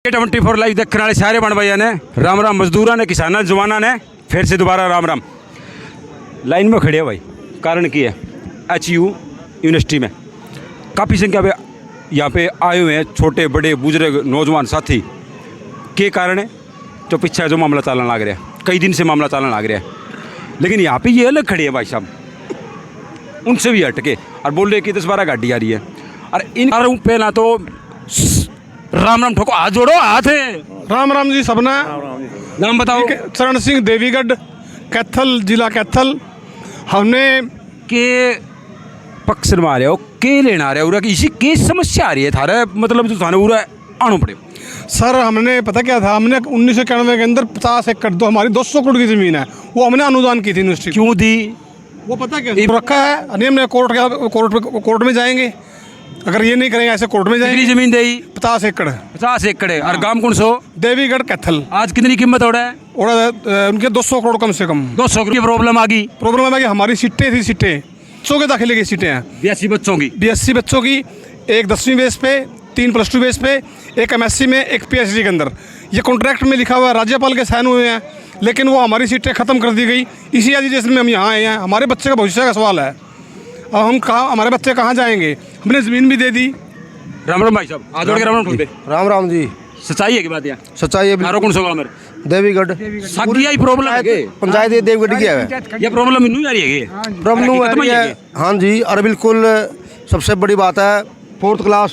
24 live देखने वाले सारे बन भाइयों ने राम राम, मजदूरों ने, किसानों, जवानों ने फिर से दोबारा राम राम। लाइन में खड़े हैं भाई, कारण की है HU यूनिवर्सिटी में काफ़ी संख्या में यहाँ पे आए हुए हैं छोटे बड़े बुजुर्ग नौजवान साथी। के कारण है जो पीछे जो मामला चलने लग रहा है, कई दिन से मामला चलने लग रहा है, लेकिन यहाँ पे ये अलग खड़े हैं भाई साहब, उनसे भी हट के और बोल रहे कि 10-12 गाड़ी आ रही है। और इन पे ना तो राम राम ठोको, हाथ जोड़ो, हाथ है। राम राम जी सबना। नाम बताओ। चरण सिंह, देवीगढ़, कैथल, जिला कैथल। हमने के पक्ष में आ रहे हो, के लेना आ रहे हो, इसी के समस्या आ रही है थारा, मतलब जो थाने पूरा आना पड़े। सर हमने पता क्या था, हमने 1991 के अंदर 50 एकड़ तो हमारी 200 करोड़ की ज़मीन है, वो हमने अनुदान की थी यूनिवर्सिटी। क्यों दी वो पता क्या रखा है, नहीं हमने कोर्ट में जाएंगे, अगर ये नहीं करेंगे ऐसे कोर्ट में जाएंगे। कितनी जमीन दी? 50 एकड़। 50 एकड़ है। और गांव कौन सो? देवीगढ़ कैथल। आज कितनी कीमत हो रहा है? उनके 200 करोड़ कम से कम। 200 करोड़ की प्रॉब्लम आ गई। प्रॉब्लम आ गई, हमारी सीटें थी, सीटें बच्चों के दाखिले की सीटें हैं, 82 बच्चों की। 82 बच्चों की, एक 10वीं बेस पे, 3 +2 बेस पे, एक MSc में, एक PhD के अंदर। ये कॉन्ट्रैक्ट में लिखा हुआ है, राज्यपाल के साइन हुए हैं, लेकिन वो हमारी सीटें ख़त्म कर दी गई। इसी एजुकेशन में हम यहाँ आए हैं, हमारे बच्चे का भविष्य का सवाल है। अब हम कहाँ, हमारे बच्चे कहाँ जाएंगे? हमने ज़मीन भी दे दी। राम राम भाई साहब, आज जोड़ के राम राम ठोक दे। राम राम जी। सच्चाई है की बात? यहाँ सच्चाई है। कौन सा मेरे देवीगढ़ ही प्रॉब्लम है, पंचायत ये देवगढ़ की है। ये प्रॉब्लम इन्हीं आ रही है, प्रॉब्लम है। हाँ जी, और बिल्कुल सबसे बड़ी बात है 4th क्लास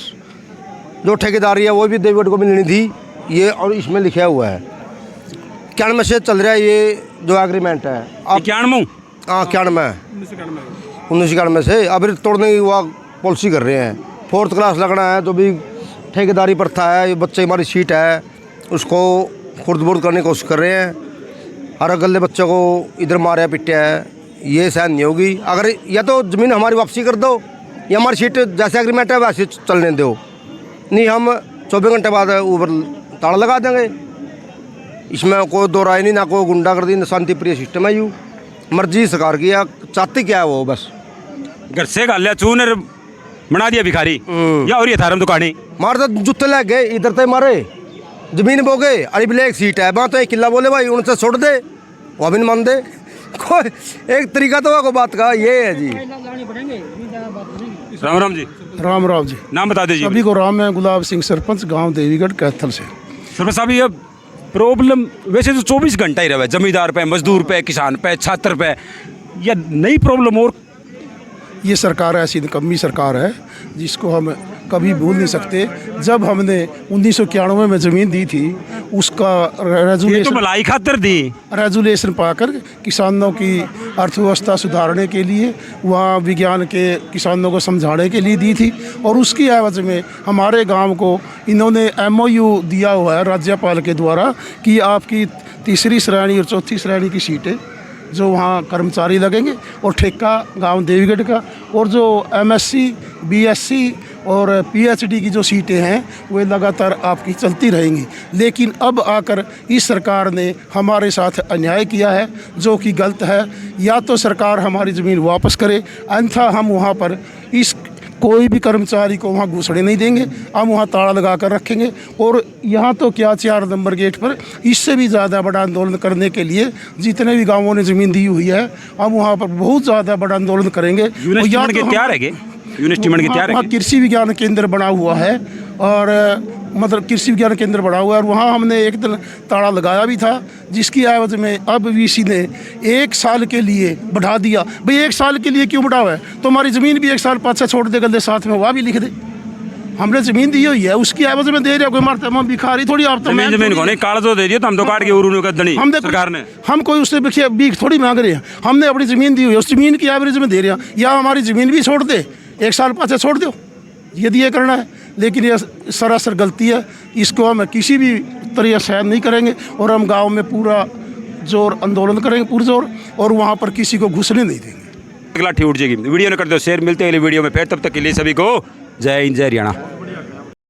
जो ठेकेदारी है वो भी देवगढ़ को मिलनी थी ये, और इसमें लिखा हुआ है 91 से चल रहा है ये जो एग्रीमेंट है। अब 91 हाँ 1991 से अब तोड़ने की वो पॉलिसी कर रहे हैं। 4th क्लास लगना है, जो भी ठेकेदारी प्रथा है, ये बच्चे हमारी सीट है उसको खुर्द-बुर्द करने की कोशिश कर रहे हैं। और अगले बच्चे को इधर मारा पिटा है, ये सहन नहीं होगी। अगर या तो ज़मीन हमारी वापसी कर दो या हमारी सीट जैसे एग्रीमेंट है वैसे चलने दो, नहीं हम 24 घंटे बाद ऊपर ताला लगा देंगे। इसमें कोई दो राय नहीं, ना कोई गुंडागर्दी, ना शांति प्रिय सिस्टम है। यू मर्जी सरकार की है, चाहती क्या है वो बस घर से गाल लिया चून बना दिया भिखारी या और ये थारम तो कहानी मार तो जूते लग गए, इधर तो मारे जमीन बोगे। अरे बिल्ले एक सीट है वहाँ तो एक किला बोले भाई उनसे छोड़ दे, वो भी नहीं मान दे। कोई एक तरीका तो को बात का ये है जी। राम राम जी। राम राम जी। नाम बता दीजिए। अभी को राम है, गुलाब सिंह, सरपंच, गांव देवीगढ़ कैथल से। सरपंच साहब, ये प्रॉब्लम वैसे तो 24 घंटा ही रहा, जमींदार पे, मजदूर पे, किसान पे, छात्र पे, या नई प्रॉब्लम? और ये सरकार ऐसी निकम्मी सरकार है जिसको हम कभी भूल नहीं सकते। जब हमने 1991 में ज़मीन दी थी उसका तो भलाई खातिर दी, रेजुलेशन पाकर किसानों की अर्थव्यवस्था सुधारने के लिए, वहाँ विज्ञान के किसानों को समझाने के लिए दी थी। और उसकी एवज में हमारे गांव को इन्होंने MOU दिया हुआ है राज्यपाल के द्वारा कि आपकी 3री श्रेणी और 4थी श्रेणी की सीटें जो वहाँ कर्मचारी लगेंगे, और ठेका गांव देवीगढ़ का, और जो MSc, BSc और PhD की जो सीटें हैं वे लगातार आपकी चलती रहेंगी। लेकिन अब आकर इस सरकार ने हमारे साथ अन्याय किया है जो कि गलत है। या तो सरकार हमारी ज़मीन वापस करे, अन्यथा हम वहाँ पर इस कोई भी कर्मचारी को वहाँ घुसने नहीं देंगे, हम वहाँ ताला लगा कर रखेंगे। और यहाँ तो क्या 4 नंबर गेट पर इससे भी ज़्यादा बड़ा आंदोलन करने के लिए जितने भी गांवों ने ज़मीन दी हुई है हम वहाँ पर बहुत ज़्यादा बड़ा आंदोलन करेंगे। वहाँ कृषि विज्ञान केंद्र बना हुआ है, और मतलब कृषि विज्ञान केंद्र बना हुआ है, और वहाँ हमने एक दिन ताला लगाया भी था, जिसकी एवज में अब VC ने 1 साल के लिए बढ़ा दिया। भाई 1 साल के लिए क्यों बढ़ावा है? तो हमारी ज़मीन भी 1 साल पाछे छोड़ दे, गले साथ में वह भी लिख दे। हमने ज़मीन दी हुई है, उसकी एवज में दे रहे कोई मरता है, हम भिखारी थोड़ी। आप तो जमीन को नहीं काट तो दे दिया, तो हम तो काट के हम सरकार ने, हम कोई उससे बीख थोड़ी मांग रहे हैं। हमने अपनी ज़मीन दी हुई है, उस ज़मीन की एवरेज में दे रहे हैं, या हमारी ज़मीन भी छोड़ दे, 1 साल पाछे छोड़ दो, यदि ये करना है। लेकिन यह सरासर गलती है, इसको हम किसी भी तरह सहन नहीं करेंगे, और हम गांव में पूरा जोर आंदोलन करेंगे, पुरजोर, और वहाँ पर किसी को घुसने नहीं देंगे। अगला उठ जाएगी। वीडियो न कर दो शेयर, मिलते हैं अगले वीडियो में फिर, तब तक के लिए सभी को जय हिंद, जय हरियाणा।